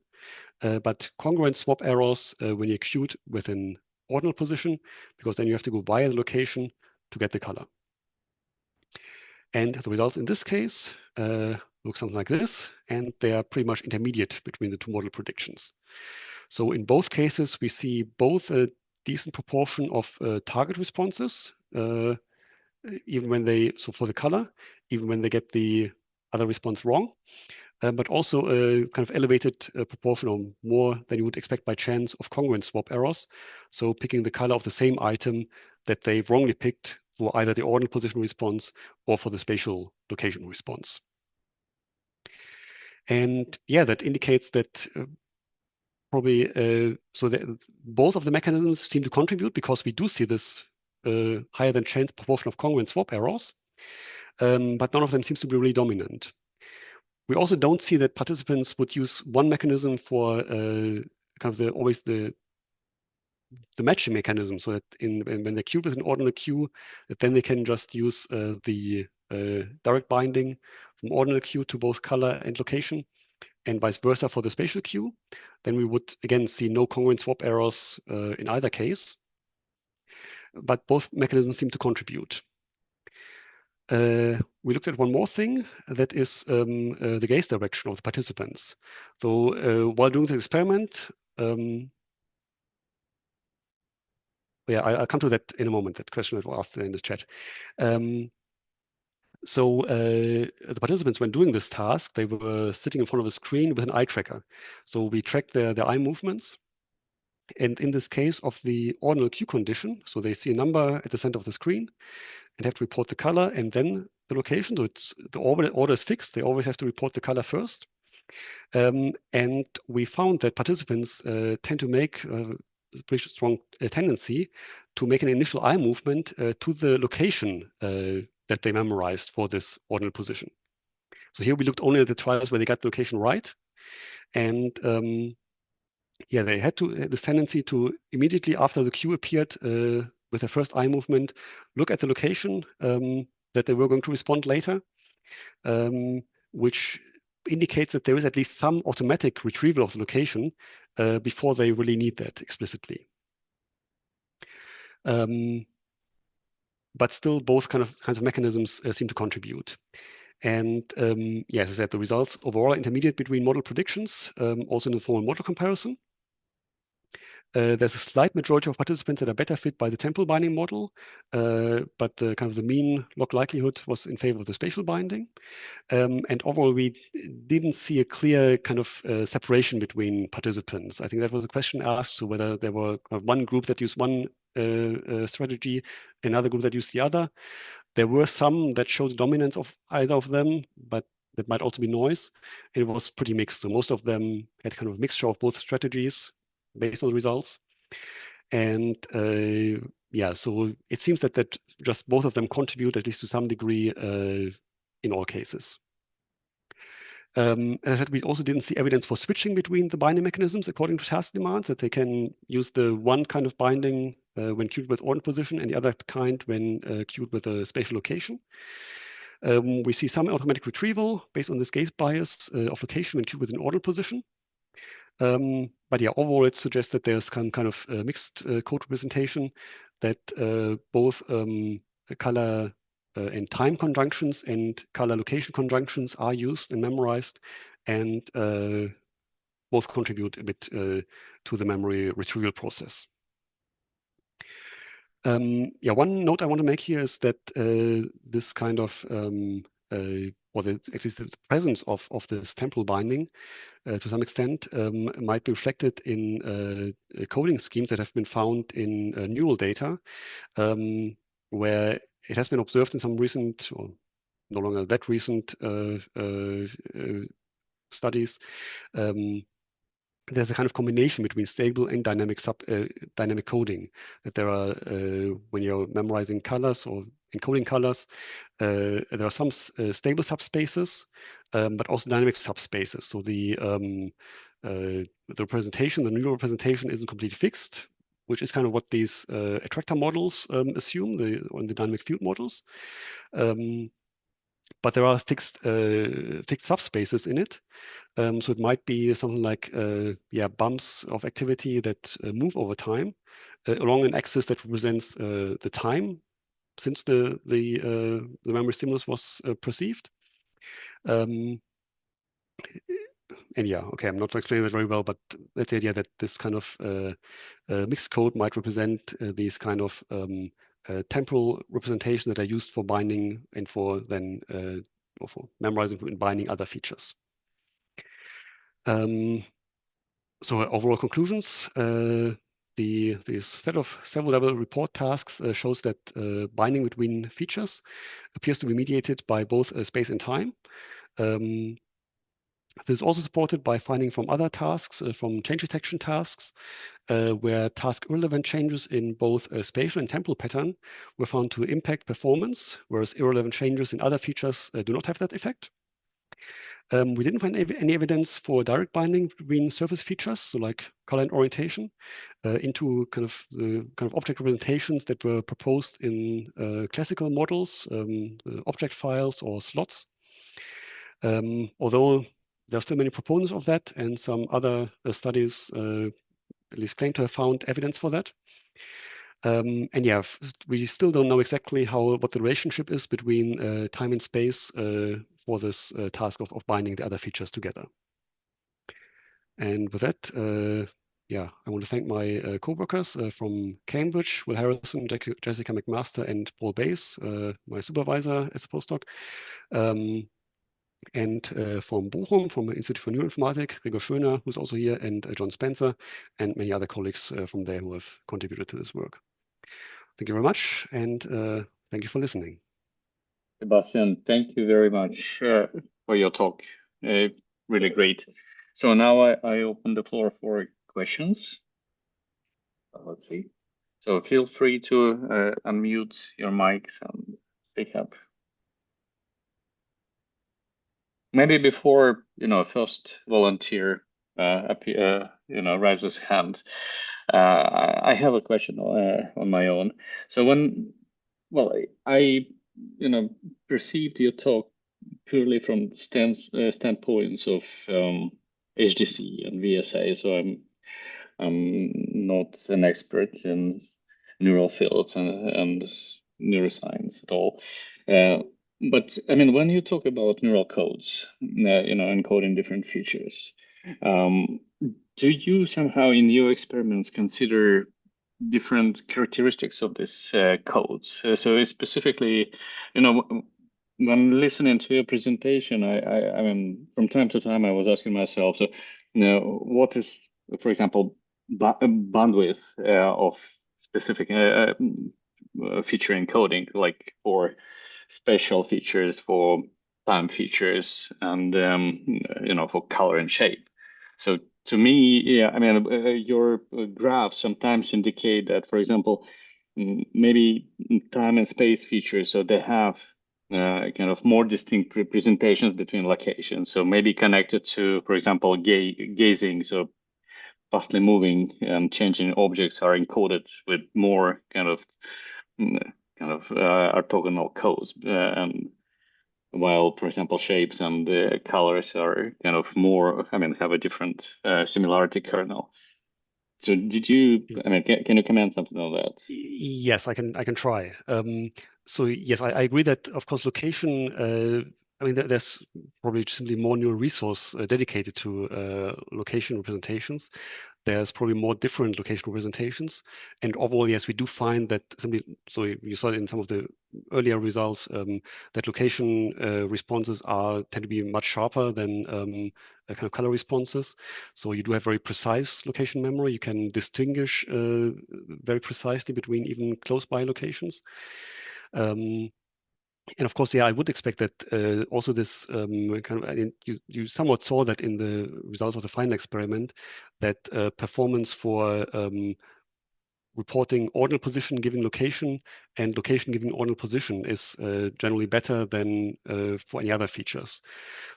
But congruent swap errors when you're queued with an ordinal position, because then you have to go via the location to get the color. And the results in this case look something like this, and they are pretty much intermediate between the two model predictions. So in both cases, we see both a decent proportion of target responses, even when so for the color, even when they get the other response wrong, but also a kind of elevated proportion, or more than you would expect by chance, of congruent swap errors. So picking the color of the same item that they've wrongly picked for either the ordinal position response or for the spatial location response. And yeah, that indicates that probably so that both of the mechanisms seem to contribute, because we do see this higher than chance proportion of congruent swap errors, but none of them seems to be really dominant. We also don't see that participants would use one mechanism for kind of always the matching mechanism, so that when they're queued with an ordinal queue, that then they can just use the direct binding from ordinal queue to both color and location, and vice versa for the spatial queue. Then we would again see no congruent swap errors in either case, but both mechanisms seem to contribute. We looked at one more thing, that is the gaze direction of the participants. So while doing the experiment, yeah, I'll come to that in a moment, that question that was asked in this chat. So the participants, when doing this task, they were sitting in front of a screen with an eye tracker. So we tracked their eye movements. And in this case of the ordinal queue condition, so they see a number at the center of the screen and have to report the color and then the location. So the order is fixed. They always have to report the color first. And we found that participants tend to make a pretty strong tendency to make an initial eye movement to the location that they memorized for this ordinal position. So here we looked only at the trials where they got the location right. And yeah, they had this tendency to immediately after the cue appeared with their first eye movement, look at the location that they were going to respond later, which indicates that there is at least some automatic retrieval of the location before they really need that explicitly. But still, both kinds of mechanisms seem to contribute. And yeah, as I said, the results overall are intermediate between model predictions, also in the formal model comparison. There's a slight majority of participants that are better fit by the temporal binding model, but the kind of the mean log likelihood was in favor of the spatial binding. And overall, we didn't see a clear kind of separation between participants. I think that was a question asked, so whether there were one group that used one strategy, another group that used the other. There were some that showed the dominance of either of them, but that might also be noise. And it was pretty mixed. So most of them had kind of a mixture of both strategies based on the results. And yeah, so it seems that just both of them contribute at least to some degree in all cases. As I said, we also didn't see evidence for switching between the binding mechanisms according to task demands, that they can use the one kind of binding when queued with ordinal position and the other kind when queued with a spatial location. We see some automatic retrieval based on this gaze bias of location when queued with an ordinal position. But yeah, overall, it suggests that there's kind of mixed code representation, that both color and time conjunctions and color location conjunctions are used and memorized, and both contribute a bit to the memory retrieval process. Yeah, one note I want to make here is that this kind of or actually the presence of this temporal binding to some extent might be reflected in coding schemes that have been found in neural data, where it has been observed in some recent, or no longer that recent studies. There's a kind of combination between stable and dynamic coding. That there are, when you're memorizing colors or encoding colors, there are some stable subspaces, but also dynamic subspaces. So the representation, the neural representation, isn't completely fixed, which is kind of what these attractor models assume, the dynamic field models. But there are fixed subspaces in it. So it might be something like bumps of activity that move over time along an axis that represents the time since the memory stimulus was perceived. And yeah, okay, I'm not explaining that very well, but that's the idea that this kind of mixed code might represent these kind of temporal representation that are used for binding and for then or for memorizing and binding other features. So overall conclusions, this set of several level report tasks shows that binding between features appears to be mediated by both space and time. This is also supported by finding from other tasks, from change detection tasks, where task-irrelevant changes in both spatial and temporal pattern were found to impact performance, whereas irrelevant changes in other features do not have that effect. We didn't find any evidence for direct binding between surface features, so like color and orientation, into kind of object representations that were proposed in classical models, object files or slots. Although there are still many proponents of that, and some other studies at least claim to have found evidence for that. And yeah, we still don't know exactly what the relationship is between time and space for this task of binding the other features together. And with that, yeah, I want to thank my co-workers from Cambridge, Will Harrison, Jessica McMaster, and Paul Bays, my supervisor as a postdoc. And from Bochum, from the Institute for Neuroinformatik, Gregor Schöner, who's also here, and John Spencer, and many other colleagues from there who have contributed to this work. Thank you very much, and thank you for listening. Sebastian, thank you very much for your talk. Really great. So now I open the floor for questions. Let's see. So feel free to unmute your mics and speak up. Maybe before, first volunteer raises hand. I have a question on my own. So I perceived your talk purely from standpoints of HDC and VSA. So I'm not an expert in neural fields and neuroscience at all. But I mean, when you talk about neural codes, encoding different features, do you somehow in your experiments consider different characteristics of these codes? So specifically, when listening to your presentation, I mean, from time to time, I was asking myself, so, what is, for example, bandwidth of specific feature encoding, like for spatial features, for time features, and for color and shape. So to me, yeah, I mean, your graphs sometimes indicate that, for example, maybe time and space features, so they have kind of more distinct representations between locations. So maybe connected to, for example, gazing. So fastly moving and changing objects are encoded with more kind of orthogonal codes, and while, for example, shapes and colors are kind of more, I mean, have a different similarity kernel. So did you, I mean, can you comment something on that? Yes, I can try. So yes, I agree that, of course, location, I mean, there's probably simply more neural resource dedicated to location representations. there's probably more different location representations. And overall, yes, we do find that simply, so you saw it in some of the earlier results, that location responses tend to be much sharper than kind of color responses. So you do have very precise location memory. You can distinguish very precisely between even close by locations. And of course, yeah, I would expect that also this kind of, you somewhat saw that in the results of the final experiment, that performance for reporting ordinal position giving location and location giving ordinal position is generally better than for any other features.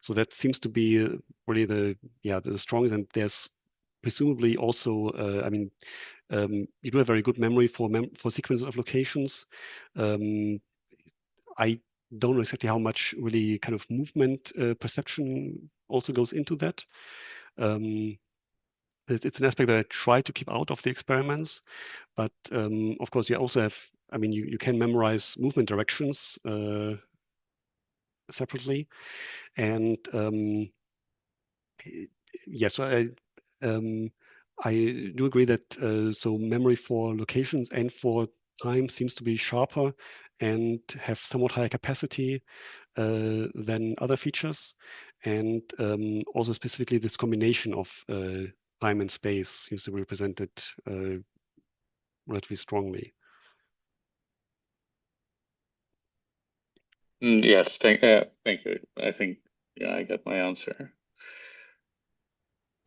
So that seems to be really the strongest. And there's presumably also, you do have very good memory for sequences of locations. I don't know exactly how much really kind of movement perception also goes into that. It's an aspect that I try to keep out of the experiments, but of course you also have, you can memorize movement directions separately, and yes, so I do agree that so memory for locations and for time seems to be sharper and have somewhat higher capacity than other features. And also specifically this combination of time and space seems to be represented relatively strongly. Yes, thank you. I think, yeah, I got my answer.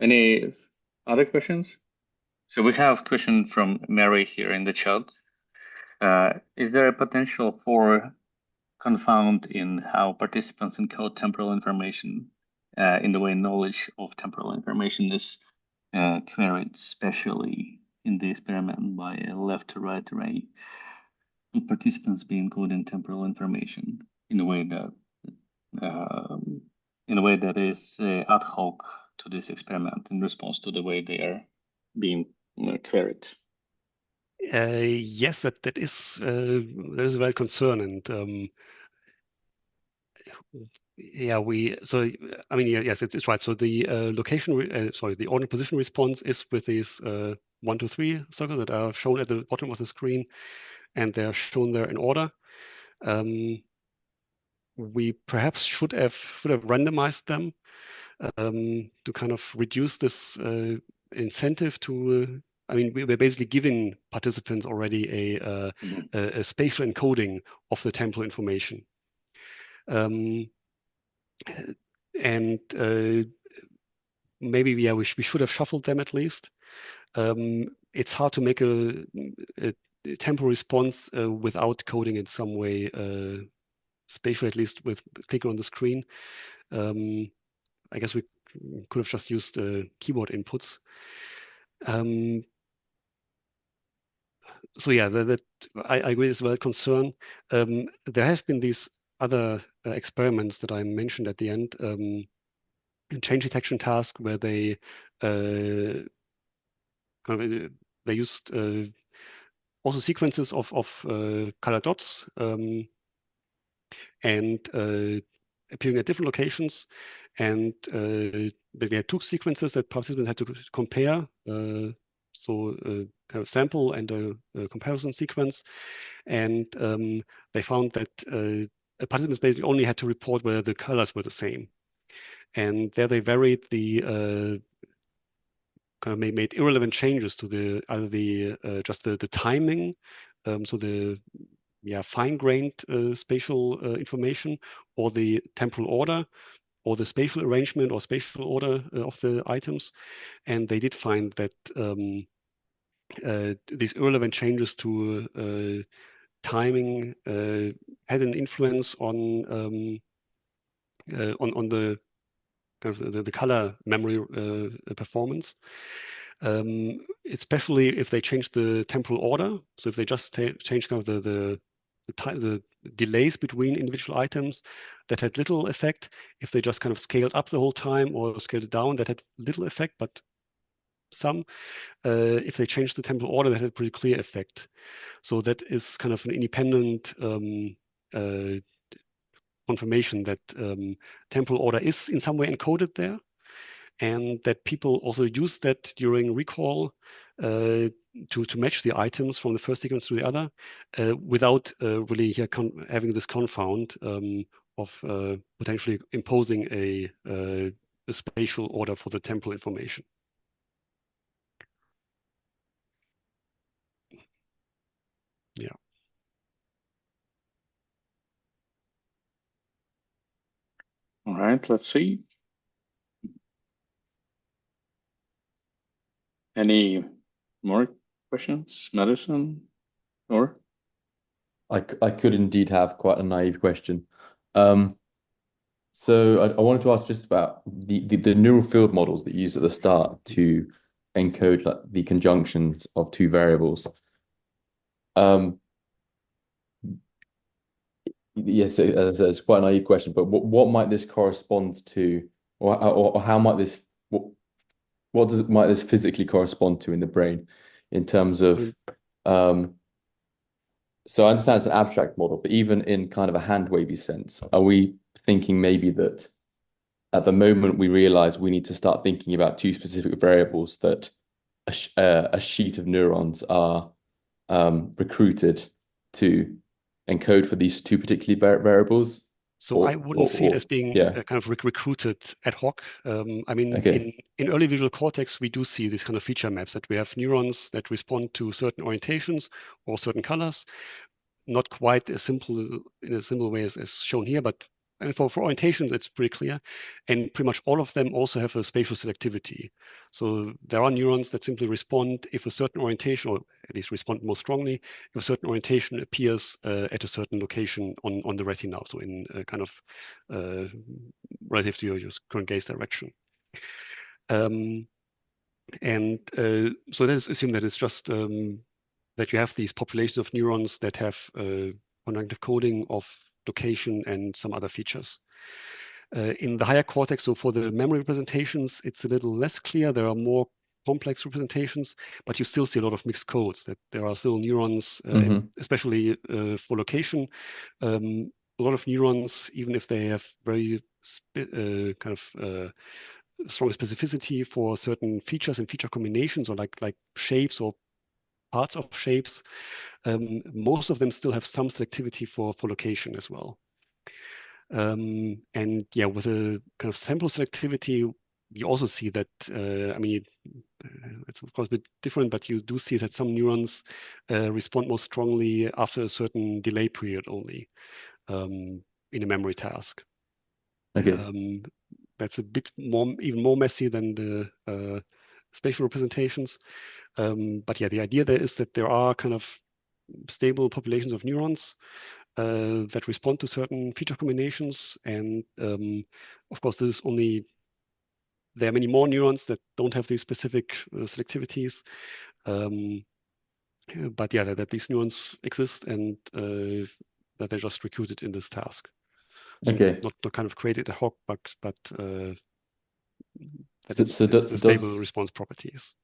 Any other questions? So we have a question from Mary here in the chat. Is there a potential for confound in how participants encode temporal information in the way knowledge of temporal information is queried, especially in the experiment by a left to right array? Could participants be encoding temporal information in a way that is ad hoc to this experiment in response to the way they are being queried? Yes, that is a valid concern, and yeah, yes, it's right. So the the ordinal position response is with these 1, 2, 3 circles that are shown at the bottom of the screen, and they're shown there in order. We perhaps should have randomized them to kind of reduce this incentive to. We're basically giving participants already a spatial encoding of the temporal information. And maybe, yeah, we should have shuffled them at least. It's hard to make a temporal response without coding in some way, spatial, at least with clicking on the screen. I guess we could have just used keyboard inputs. So yeah, I agree, it's a valid concern. There have been these other experiments that I mentioned at the end, change detection task, where they they used also sequences of color dots and appearing at different locations, and they had two sequences that participants had to compare. Kind of sample and a comparison sequence, and they found that participants basically only had to report whether the colors were the same, and there they varied the kind of made irrelevant changes to either just the timing, so the fine-grained spatial information, or the temporal order, or the spatial arrangement or spatial order of the items. And they did find that these irrelevant changes to timing had an influence on the kind of the color memory performance, especially if they change the temporal order. So if they just change kind of the delays between individual items, that had little effect. If they just kind of scaled up the whole time or scaled it down, that had little effect, but some. If they changed the temporal order, that had a pretty clear effect. So that is kind of an independent confirmation that temporal order is in some way encoded there. and that people also use that during recall to match the items from the first sequence to the other without really having this confound of potentially imposing a spatial order for the temporal information. Yeah. All right, let's see. Any more questions, Madison? Or? I could indeed have quite a naive question. So I wanted to ask just about the neural field models that you use at the start to encode like the conjunctions of two variables. Yes, it's quite a naive question, but what might this correspond to, or how might this might this physically correspond to in the brain in terms of so I understand it's an abstract model, but even in kind of a hand wavy sense, are we thinking maybe that at the moment we realize we need to start thinking about two specific variables that a sheet of neurons are recruited to encode for these two particular variables? So I wouldn't see it as being kind of recruited ad hoc. I mean, in early visual cortex, we do see these kind of feature maps that we have neurons that respond to certain orientations or certain colors. Not quite as simple in a simple way as shown here, but for orientations, it's pretty clear. And pretty much all of them also have a spatial selectivity. So there are neurons that simply respond if a certain orientation, or at least respond more strongly, if a certain orientation appears at a certain location on the retina, so in kind of relative to your current gaze direction. And so let's assume that it's just that you have these populations of neurons that have conjunctive coding of location and some other features. In the higher cortex, so for the memory representations, it's a little less clear. There are more complex representations, but you still see a lot of mixed codes, that there are still neurons, especially for location. A lot of neurons, even if they have very strong specificity for certain features and feature combinations, or like shapes or parts of shapes, most of them still have some selectivity for location as well. And yeah, with a kind of sample selectivity, you also see that, I mean, it's of course a bit different, but you do see that some neurons respond more strongly after a certain delay period only in a memory task. Okay. That's a bit more, even more messy than the spatial representations. But yeah, the idea there is that there are kind of stable populations of neurons that respond to certain feature combinations. And of course, there are many more neurons that don't have these specific selectivities. But yeah, that these neurons exist and that they're just recruited in this task. So not kind of created ad hoc, but that it's stable response properties.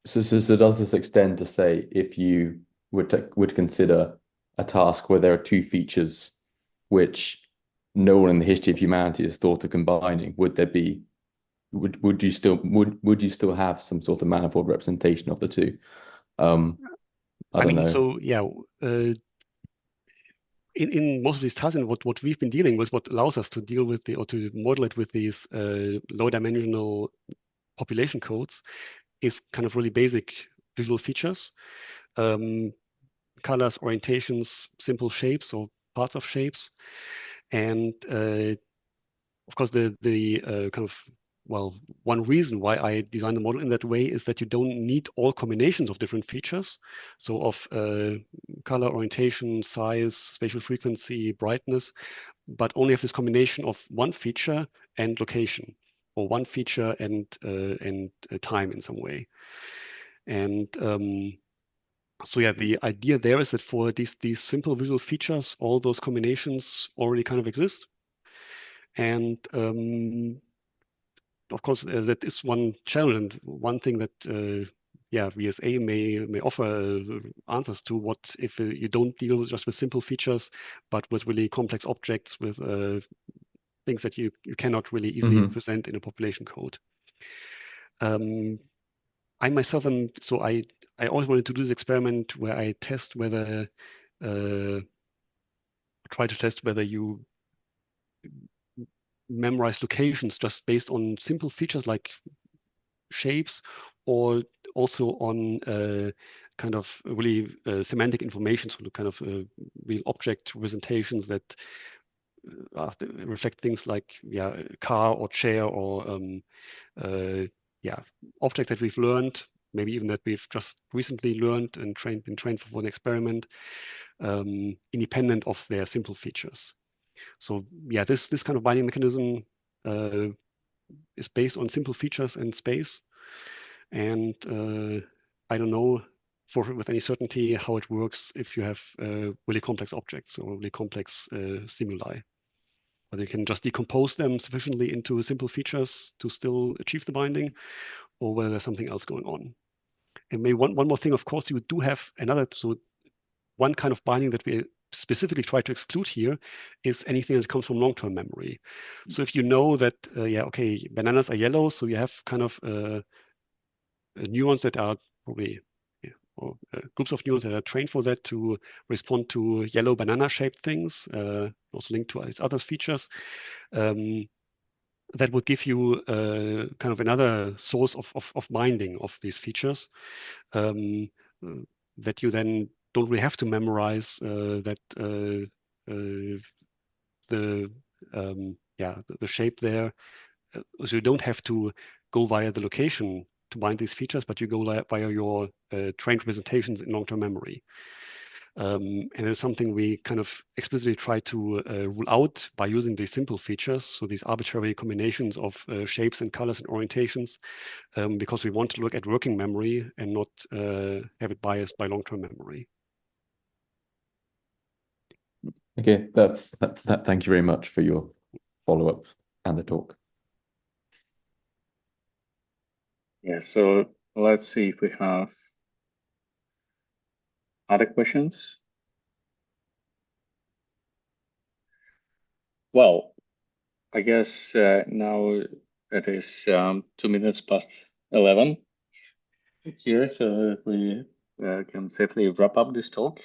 So does this extend to say if you would consider a task where there are two features which no one in the history of humanity has thought of combining, would you still have some sort of manifold representation of the two? I don't know. So yeah, in most of these tasks, and what we've been dealing with, what allows us to deal with or to model it with these low dimensional population codes is kind of really basic visual features, colors, orientations, simple shapes or parts of shapes. And of course, the kind of, well, one reason why I designed the model in that way is that you don't need all combinations of different features. So of color, orientation, size, spatial frequency, brightness, but only have this combination of one feature and location, or one feature and time in some way. And so yeah, the idea there is that for these simple visual features, all those combinations already kind of exist. And of course, that is one challenge and one thing that VSA may offer answers to. What if you don't deal just with simple features, but with really complex objects with things that you cannot really easily represent in a population code. I myself am, so I always wanted to do this experiment where I test whether, try to test whether you memorize locations just based on simple features like shapes, or also on kind of really semantic information, so kind of real object representations that reflect things like car or chair or object that we've learned, maybe even that we've just recently learned and been trained for an experiment, independent of their simple features. So this kind of binding mechanism is based on simple features in space, and I don't know with any certainty how it works if you have really complex objects or really complex stimuli. Whether you can just decompose them sufficiently into simple features to still achieve the binding, or whether there's something else going on. And maybe one more thing, of course, you do have another, so one kind of binding that we specifically try to exclude here is anything that comes from long-term memory. So if you know that, okay, bananas are yellow, so you have kind of neurons that are probably, or groups of neurons that are trained for that to respond to yellow banana-shaped things, also linked to its other features. That would give you kind of another source of binding of these features that you then don't really have to memorize that the shape there. So you don't have to go via the location to bind these features, but you go via your trained representations in long-term memory. And it's something we kind of explicitly try to rule out by using these simple features, so these arbitrary combinations of shapes and colors and orientations, because we want to look at working memory and not have it biased by long-term memory. Okay, thank you very much for your follow-up and the talk. Yeah, so let's see if we have other questions. Well, I guess now it is 2 minutes past 11 here, so we can safely wrap up this talk.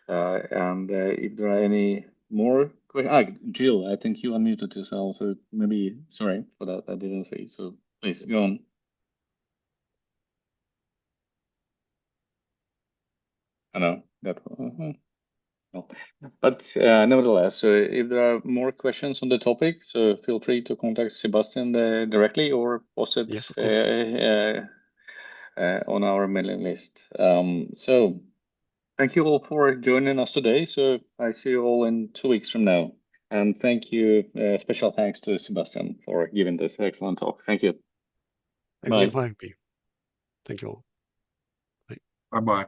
And if there are any more questions, Jill, I think you unmuted yourself, so maybe, sorry for that, I didn't say, so please go on. I know that. No. But nevertheless, so if there are more questions on the topic, so feel free to contact Sebastian directly or post it Yes, of course. On our mailing list. So thank you all for joining us today. So I see you all in 2 weeks from now. And thank you, special thanks to Sebastian for giving this excellent talk. Thank you. Thanks again for having me. Thank you all. Bye-bye.